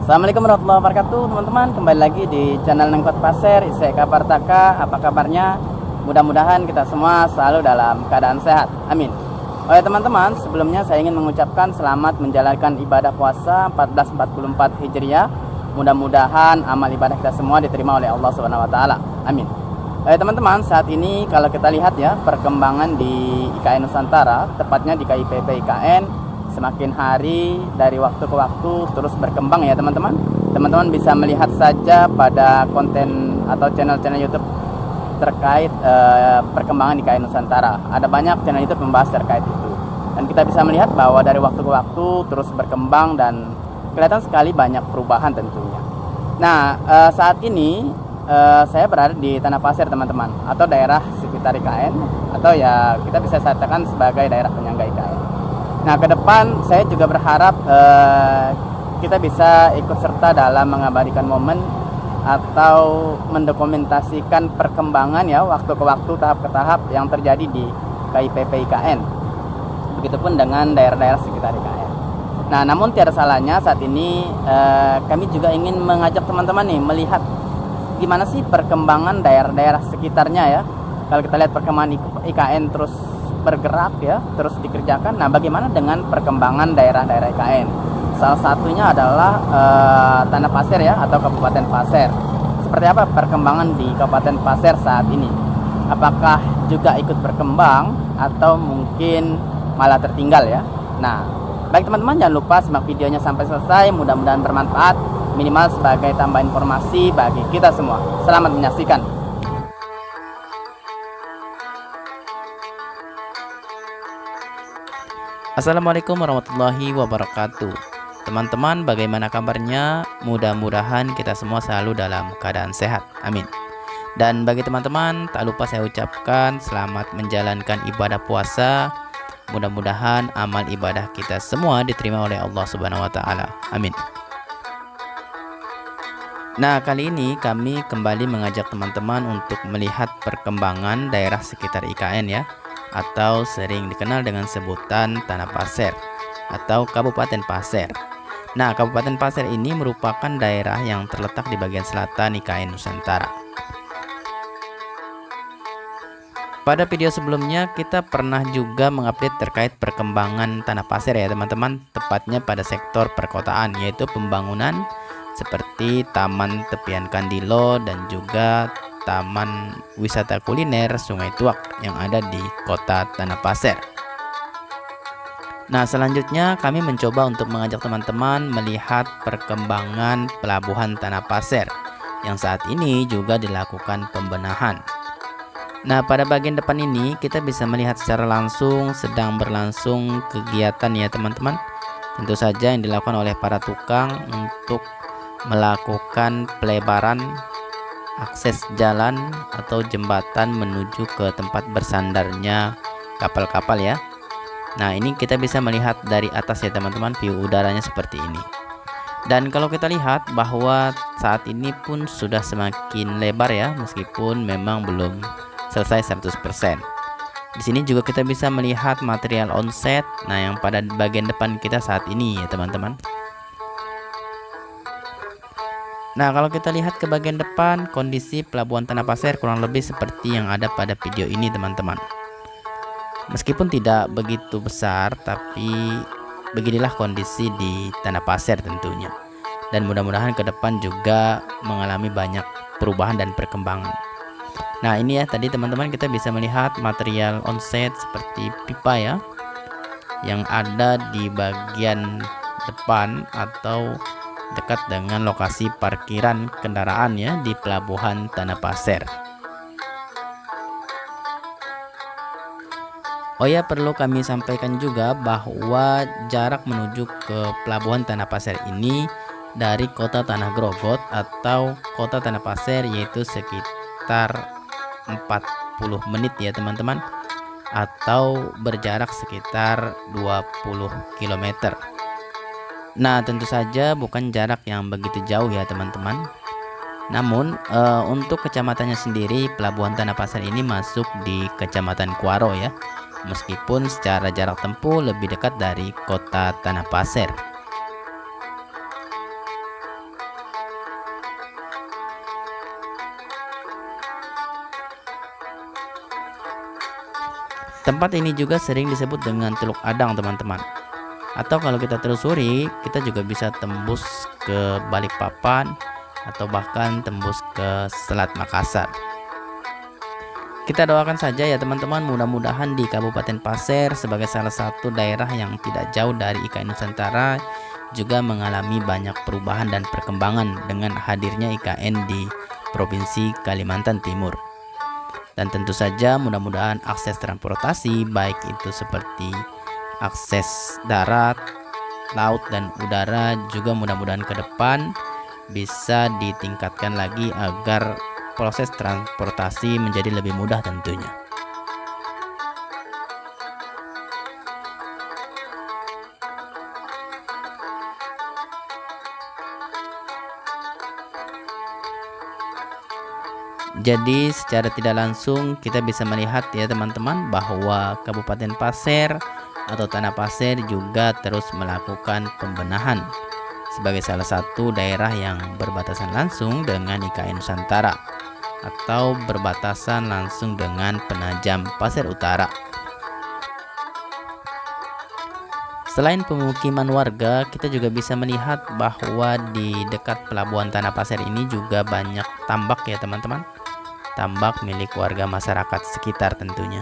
Assalamualaikum warahmatullahi wabarakatuh, teman-teman. Kembali lagi di channel Nengkot Pasir. Saya kabar Taka, apa kabarnya? Mudah-mudahan kita semua selalu dalam keadaan sehat. Amin. Oke teman-teman, sebelumnya saya ingin mengucapkan selamat menjalankan ibadah puasa 1444 Hijriah. Mudah-mudahan amal ibadah kita semua diterima oleh Allah Subhanahu wa taala. Amin. Oke teman-teman, saat ini kalau kita lihat ya, perkembangan di IKN Nusantara, tepatnya di KIPP IKN, semakin hari dari waktu ke waktu terus berkembang ya teman-teman. Teman-teman bisa melihat saja pada konten atau channel-channel YouTube terkait perkembangan IKN Nusantara. Ada banyak channel YouTube membahas terkait itu. Dan kita bisa melihat bahwa dari waktu ke waktu terus berkembang dan kelihatan sekali banyak perubahan tentunya. Nah, saat ini saya berada di Tanah Pasir teman-teman, atau daerah sekitar IKN, atau ya kita bisa katakan sebagai daerah penyangga IKN. Nah, ke depan saya juga berharap kita bisa ikut serta dalam mengabadikan momen atau mendokumentasikan perkembangan ya waktu ke waktu, tahap ke tahap yang terjadi di KIPP IKN. Begitupun dengan daerah-daerah sekitar IKN. Nah, namun tiada salahnya saat ini kami juga ingin mengajak teman-teman nih melihat gimana sih perkembangan daerah-daerah sekitarnya ya. Kalau kita lihat perkembangan IKN terus bergerak ya, terus dikerjakan. Nah, bagaimana dengan perkembangan daerah-daerah IKN? Salah satunya adalah Tanah Pasir ya, atau Kabupaten Pasir. Seperti apa perkembangan di Kabupaten Pasir saat ini? Apakah juga ikut berkembang atau mungkin malah tertinggal ya? Nah, baik teman-teman, jangan lupa simak videonya sampai selesai. Mudah-mudahan bermanfaat, minimal sebagai tambah informasi bagi kita semua. Selamat menyaksikan. Assalamualaikum warahmatullahi wabarakatuh. Teman-teman, bagaimana kabarnya? Mudah-mudahan kita semua selalu dalam keadaan sehat. Amin. Dan bagi teman-teman, tak lupa saya ucapkan selamat menjalankan ibadah puasa. Mudah-mudahan amal ibadah kita semua diterima oleh Allah Subhanahu wa taala. Amin. Nah, kali ini kami kembali mengajak teman-teman untuk melihat perkembangan daerah sekitar IKN ya, atau sering dikenal dengan sebutan Tanah Pasir atau Kabupaten Pasir. Nah, Kabupaten Pasir ini merupakan daerah yang terletak di bagian selatan IKN Nusantara. Pada video sebelumnya kita pernah juga mengupdate terkait perkembangan Tanah Pasir ya teman-teman, tepatnya pada sektor perkotaan, yaitu pembangunan seperti Taman Tepian Kandilo dan juga Taman Wisata Kuliner Sungai Tuak yang ada di kota Tanah Pasir. Nah, selanjutnya kami mencoba untuk mengajak teman-teman melihat perkembangan Pelabuhan Tanah Pasir yang saat ini juga dilakukan pembenahan. Nah, pada bagian depan ini kita bisa melihat secara langsung sedang berlangsung kegiatan ya teman-teman. Tentu saja yang dilakukan oleh para tukang untuk melakukan pelebaran akses jalan atau jembatan menuju ke tempat bersandarnya kapal-kapal ya. Nah, ini kita bisa melihat dari atas ya teman-teman, view udaranya seperti ini. Dan kalau kita lihat bahwa saat ini pun sudah semakin lebar ya, meskipun memang belum selesai 100%. Di sini juga kita bisa melihat material onset, nah yang pada bagian depan kita saat ini ya teman-teman. Nah, kalau kita lihat ke bagian depan, kondisi Pelabuhan Tanah Pasir kurang lebih seperti yang ada pada video ini teman-teman. Meskipun tidak begitu besar, tapi beginilah kondisi di Tanah Pasir tentunya. Dan mudah-mudahan ke depan juga mengalami banyak perubahan dan perkembangan. Nah, ini ya tadi teman-teman kita bisa melihat material onset seperti pipa ya, yang ada di bagian depan atau dekat dengan lokasi parkiran kendaraan ya di Pelabuhan Tanah Pasir. Oh ya, perlu kami sampaikan juga bahwa jarak menuju ke Pelabuhan Tanah Pasir ini dari kota Tanah Grogot atau kota Tanah Pasir yaitu sekitar 40 menit ya teman-teman, atau berjarak sekitar 20 km. Nah, tentu saja bukan jarak yang begitu jauh ya teman-teman. Namun untuk kecamatannya sendiri, Pelabuhan Tanah Pasir ini masuk di Kecamatan Kuaro ya, meskipun secara jarak tempuh lebih dekat dari kota Tanah Pasir. Tempat ini juga sering disebut dengan Teluk Adang, teman-teman. Atau kalau kita telusuri, kita juga bisa tembus ke Balikpapan atau bahkan tembus ke Selat Makassar. Kita doakan saja ya teman-teman, mudah-mudahan di Kabupaten Pasir sebagai salah satu daerah yang tidak jauh dari IKN Nusantara juga mengalami banyak perubahan dan perkembangan dengan hadirnya IKN di Provinsi Kalimantan Timur. Dan tentu saja mudah-mudahan akses transportasi baik itu seperti akses darat, laut dan udara juga mudah-mudahan ke depan bisa ditingkatkan lagi agar proses transportasi menjadi lebih mudah tentunya. Jadi secara tidak langsung kita bisa melihat ya teman-teman bahwa Kabupaten Pasir atau Tanah Pasir juga terus melakukan pembenahan sebagai salah satu daerah yang berbatasan langsung dengan IKN Nusantara atau berbatasan langsung dengan Penajam Pasir Utara. Selain pemukiman warga, kita juga bisa melihat bahwa di dekat pelabuhan Tanah Pasir ini juga banyak tambak ya teman-teman. Tambak milik warga masyarakat sekitar tentunya.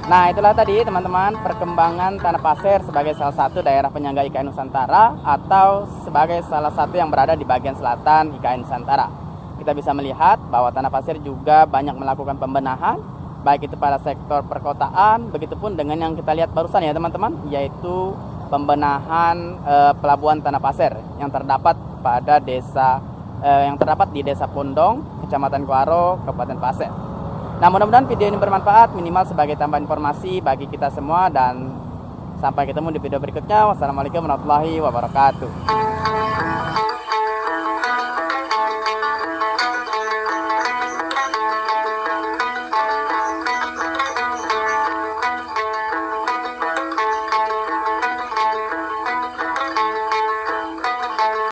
Nah, itulah tadi teman-teman perkembangan Tanah Pasir sebagai salah satu daerah penyangga IKN Nusantara atau sebagai salah satu yang berada di bagian selatan IKN Nusantara. Kita bisa melihat bahwa Tanah Pasir juga banyak melakukan pembenahan baik itu pada sektor perkotaan, begitupun dengan yang kita lihat barusan ya teman-teman, yaitu pembenahan pelabuhan Tanah Pasir yang terdapat pada di Desa Pondong, Kecamatan Kuaro, Kabupaten Pasir. Nah, mudah-mudahan video ini bermanfaat minimal sebagai tambahan informasi bagi kita semua, dan sampai ketemu di video berikutnya. Wassalamualaikum warahmatullahi wabarakatuh.